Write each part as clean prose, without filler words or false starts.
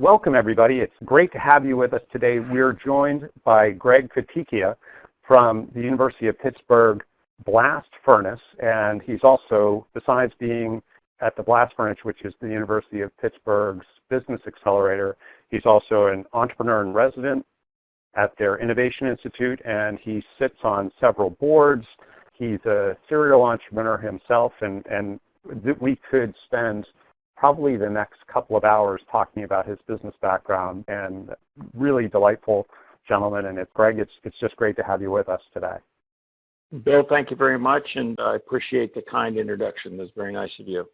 Welcome, everybody. It's great to have you with us today. We're joined by Greg Coticchia from the University of Pittsburgh Blast Furnace, and he's also, besides being at the Blast Furnace, which is the University of Pittsburgh's Business Accelerator, he's also an entrepreneur in residence at their Innovation Institute, and he sits on several boards. He's a serial entrepreneur himself, and we could spend probably the next couple of hours talking about his business background, and really delightful gentleman. And Greg, it's just great to have you with us today. Bill, thank you very much, and I appreciate the kind introduction. That's very nice of you.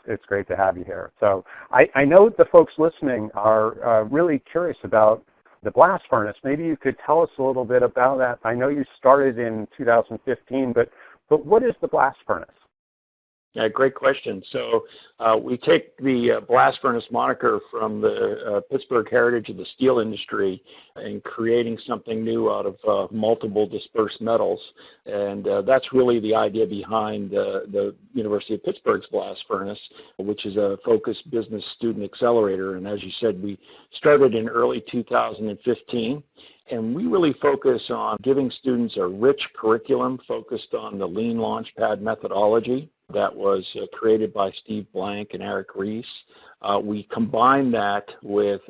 It's great to have you here. So I know the folks listening are really curious about the Blast Furnace. Maybe you could tell us a little bit about that. I know you started in 2015, but what is the Blast Furnace? Yeah, great question. So we take the Blast Furnace moniker from the Pittsburgh heritage of the steel industry and creating something new out of multiple dispersed metals. And that's really the idea behind the University of Pittsburgh's Blast Furnace, which is a focused business student accelerator. And as you said, we started in early 2015. And we really focus on giving students a rich curriculum focused on the lean launchpad methodology that was created by Steve Blank and Eric Reese. We combine that with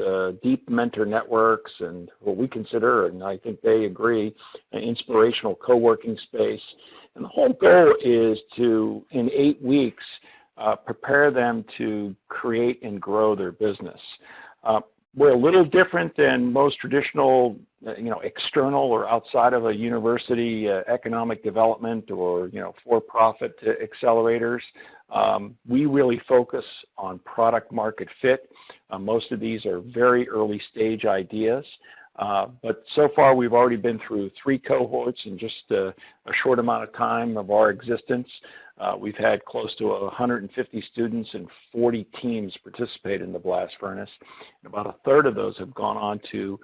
deep mentor networks and what we consider, and I think they agree, an inspirational co-working space. And the whole goal is to, in 8 weeks, prepare them to create and grow their business. We're a little different than most traditional, external or outside of a university economic development or, for-profit accelerators. We really focus on product market fit. Most of these are very early stage ideas. But so far we've already been through 3 cohorts in just a short amount of time of our existence. We've had close to 150 students and 40 teams participate in the Blast Furnace. And about a third of those have gone on to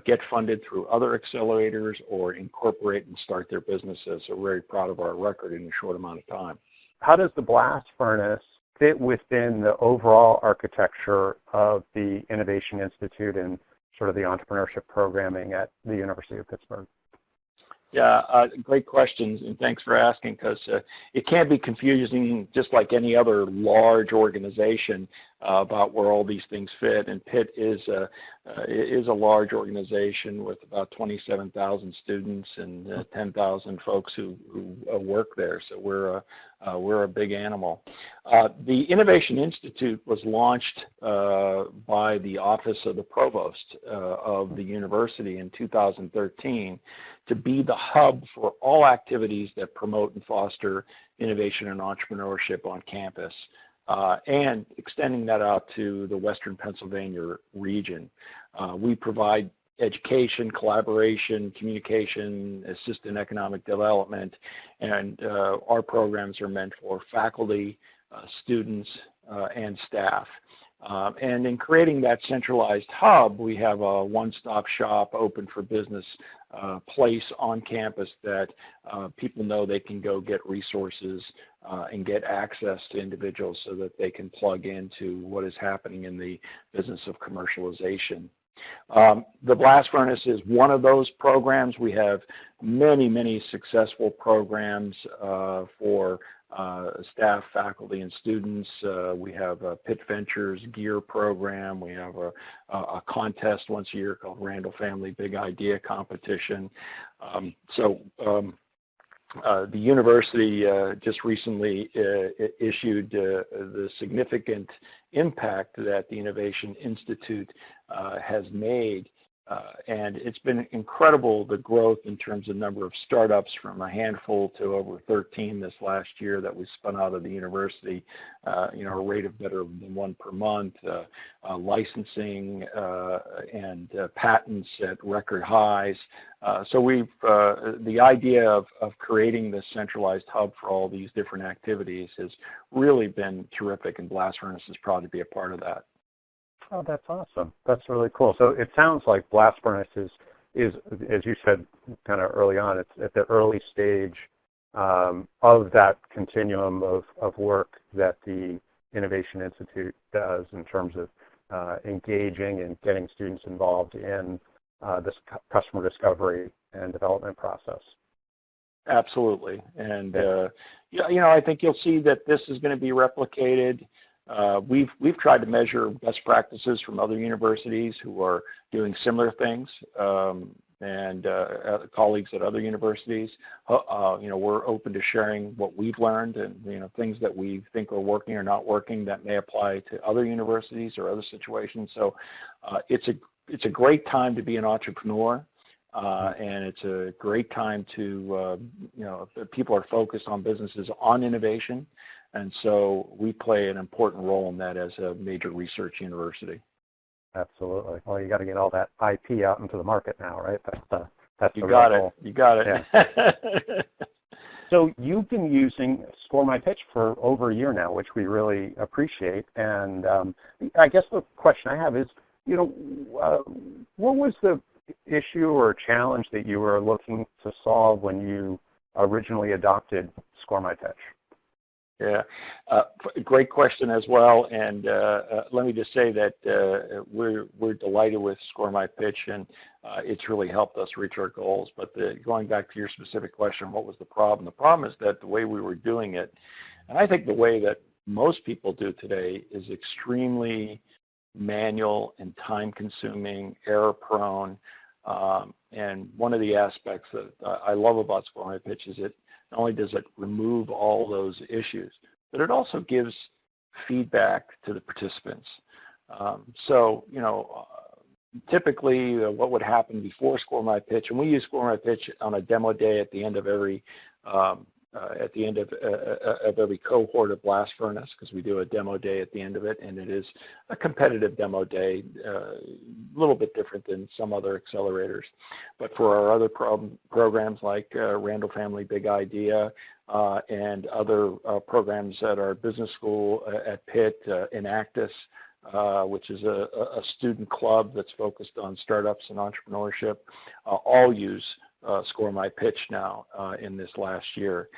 get funded through other accelerators or incorporate and start their businesses. So we're very proud of our record in a short amount of time. How does the Blast Furnace fit within the overall architecture of the Innovation Institute and sort of the entrepreneurship programming at the University of Pittsburgh? Yeah, great questions, and thanks for asking, because it can be confusing, just like any other large organization, about where all these things fit. And Pitt is a large organization with about 27,000 students and 10,000 folks who work there. So we're a big animal. The Innovation Institute was launched by the Office of the Provost of the university in 2013 to be the hub for all activities that promote and foster innovation and entrepreneurship on campus, and extending that out to the Western Pennsylvania region. We provide education, collaboration, communication, assist in economic development, and our programs are meant for faculty, students, and staff. And in creating that centralized hub, we have a one-stop shop open for business place on campus that people know they can go get resources and get access to individuals so that they can plug into what is happening in the business of commercialization. The Blast Furnace is one of those programs. We have many, many successful programs for staff, faculty, and students. We have a Pitt Ventures Gear program. We have a contest once a year called Randall Family Big Idea Competition. The university just recently issued the significant impact that the Innovation Institute has made. And it's been incredible, the growth in terms of number of startups, from a handful to over 13 this last year that we spun out of the university, a rate of better than 1 per month, licensing and patents at record highs. So the idea of creating this centralized hub for all these different activities has really been terrific, and Blast Furnace is proud to be a part of that. Oh, that's awesome. That's really cool. So it sounds like Blast Furnace is, as you said kind of early on, it's at the early stage of that continuum of work that the Innovation Institute does in terms of engaging and getting students involved in this customer discovery and development process. Absolutely. And, I think you'll see that this is going to be replicated. We've tried to measure best practices from other universities who are doing similar things, and colleagues at other universities. We're open to sharing what we've learned and, things that we think are working or not working that may apply to other universities or other situations. So it's a great time to be an entrepreneur. And it's a great time to, people are focused on businesses on innovation. And so we play an important role in that as a major research university. Absolutely. Well, you got to get all that IP out into the market now, right? That's you got it. You got it. Yeah. So you've been using Score My Pitch for over a year now, which we really appreciate. And I guess the question I have is, what was the issue or challenge that you were looking to solve when you originally adopted Score My Pitch? Yeah, great question as well. And let me just say that we're delighted with Score My Pitch, and it's really helped us reach our goals. But going back to your specific question, what was the problem? The problem is that the way we were doing it, and I think the way that most people do today, is extremely manual and time-consuming, error-prone. And one of the aspects that I love about Score My Pitch is it not only does it remove all those issues, but it also gives feedback to the participants. Typically what would happen before Score My Pitch, and we use Score My Pitch on a demo day at the end of every every cohort of Blast Furnace, because we do a demo day at the end of it, and it is a competitive demo day, a little bit different than some other accelerators. But for our other programs like Randall Family Big Idea and other programs at our business school at Pitt, Enactus, which is a student club that's focused on startups and entrepreneurship, all use Score My Pitch now in this last year.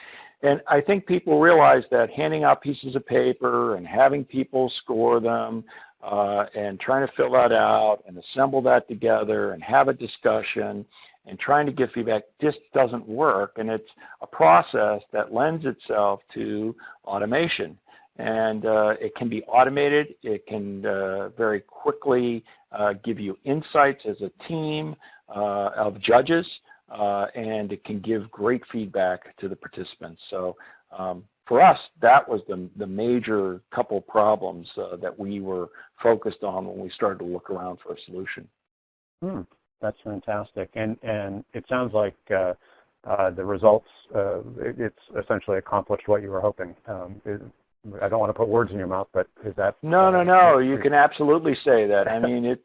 And I think people realize that handing out pieces of paper and having people score them and trying to fill that out and assemble that together and have a discussion and trying to give feedback just doesn't work. And it's a process that lends itself to automation. And it can be automated. It can very quickly give you insights as a team of judges, and it can give great feedback to the participants. So for us, that was the major couple problems that we were focused on when we started to look around for a solution. That's fantastic. And it sounds like the results, it's essentially accomplished what you were hoping. I don't want to put words in your mouth, but is that? No. You can absolutely say that. I mean,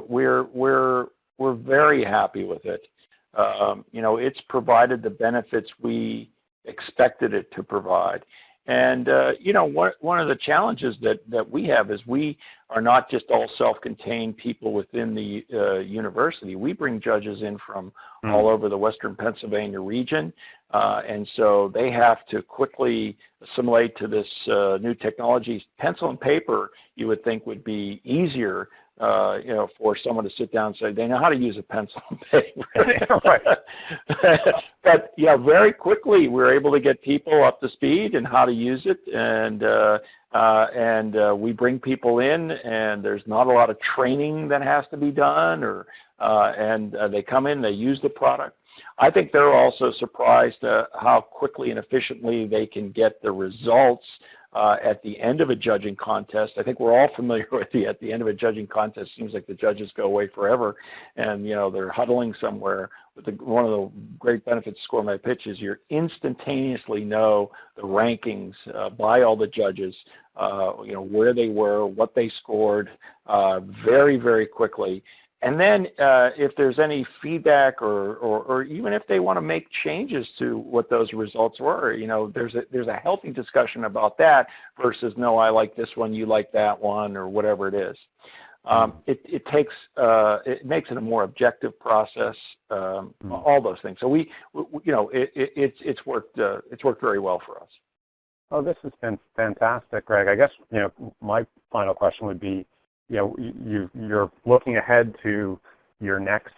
we're very happy with it. It's provided the benefits we expected it to provide. And, one of the challenges that we have is we are not just all self-contained people within the university. We bring judges in from all over the Western Pennsylvania region, and so they have to quickly assimilate to this new technology. Pencil and paper, you would think, would be easier for someone to sit down and say they know how to use a pencil and paper. Right. But very quickly we're able to get people up to speed and how to use it, and we bring people in, and there's not a lot of training that has to be done, and they come in, they use the product. I think they're also surprised how quickly and efficiently they can get the results at the end of a judging contest. I think we're all familiar with at the end of a judging contest, it seems like the judges go away forever, and they're huddling somewhere. But one of the great benefits of Score My Pitch is you instantaneously know the rankings by all the judges, where they were, what they scored, very, very quickly. And then if there's any feedback or even if they want to make changes to what those results were, there's a healthy discussion about that versus, no, I like this one, you like that one, or whatever it is. It makes it a more objective process, all those things. So it's worked very well for us. Oh, this has been fantastic, Greg. I guess, my final question would be, you're looking ahead to your next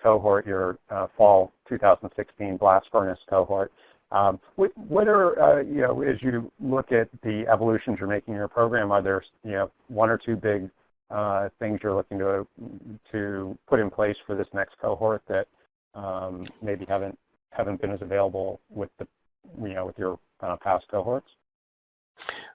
cohort, your fall 2016 Blast Furnace cohort. What are, as you look at the evolutions you're making in your program, are there, one or two big things you're looking to put in place for this next cohort that maybe haven't been as available with with your past cohorts?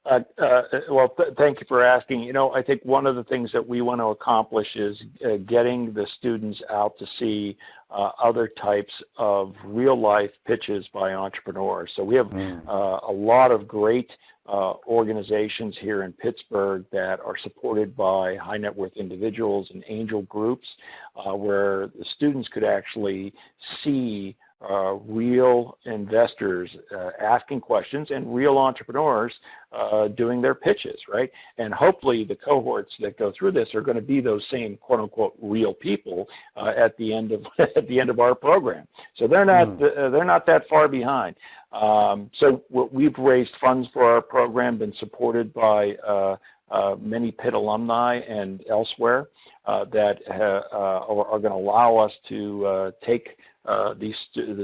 Thank you for asking. I think one of the things that we want to accomplish is getting the students out to see other types of real-life pitches by entrepreneurs. So we have a lot of great organizations here in Pittsburgh that are supported by high net worth individuals and angel groups where the students could actually see real investors asking questions and real entrepreneurs doing their pitches, right? And hopefully the cohorts that go through this are going to be those same quote unquote real people at the end of our program. So they're not that far behind. So we've raised funds for our program, been supported by many Pitt alumni and elsewhere that are going to allow us to take the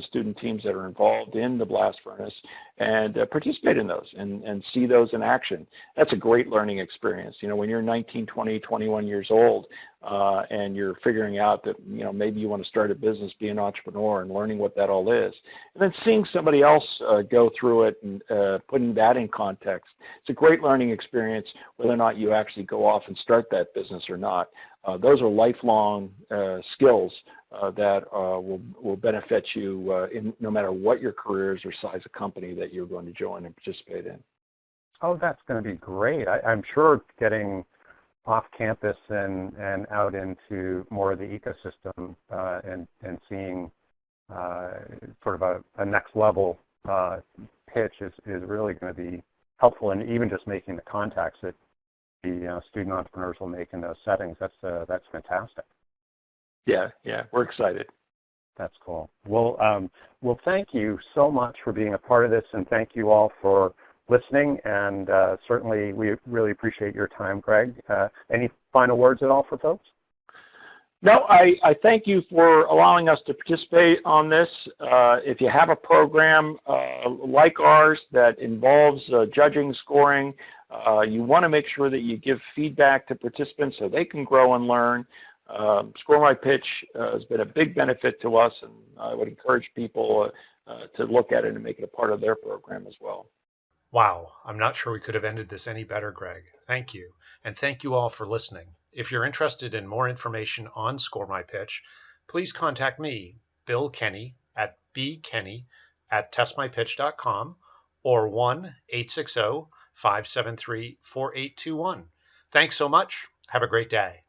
student teams that are involved in the Blast Furnace and participate in those and see those in action. That's a great learning experience. When you're 19, 20, 21 years old and you're figuring out that, maybe you want to start a business, be an entrepreneur and learning what that all is. And then seeing somebody else go through it and putting that in context. It's a great learning experience whether or not you actually go off and start that business or not. Those are lifelong skills that will benefit you no matter what your career is or size of company that you're going to join and participate in. Oh, that's going to be great. I'm sure getting off campus and out into more of the ecosystem and seeing sort of a next level pitch is really going to be helpful, and even just making the contacts that the student entrepreneurs will make in those settings. That's fantastic. Yeah, we're excited. That's cool. Well, thank you so much for being a part of this, and thank you all for listening. And certainly, we really appreciate your time, Greg. Any final words at all for folks? No, I thank you for allowing us to participate on this. If you have a program like ours that involves judging, scoring, you want to make sure that you give feedback to participants so they can grow and learn. Score My Pitch has been a big benefit to us, and I would encourage people to look at it and make it a part of their program as well. Wow, I'm not sure we could have ended this any better, Greg. Thank you. And thank you all for listening. If you're interested in more information on Score My Pitch, please contact me, Bill Kenny, at bkenny@testmypitch.com or 1-860-573-4821. Thanks so much. Have a great day.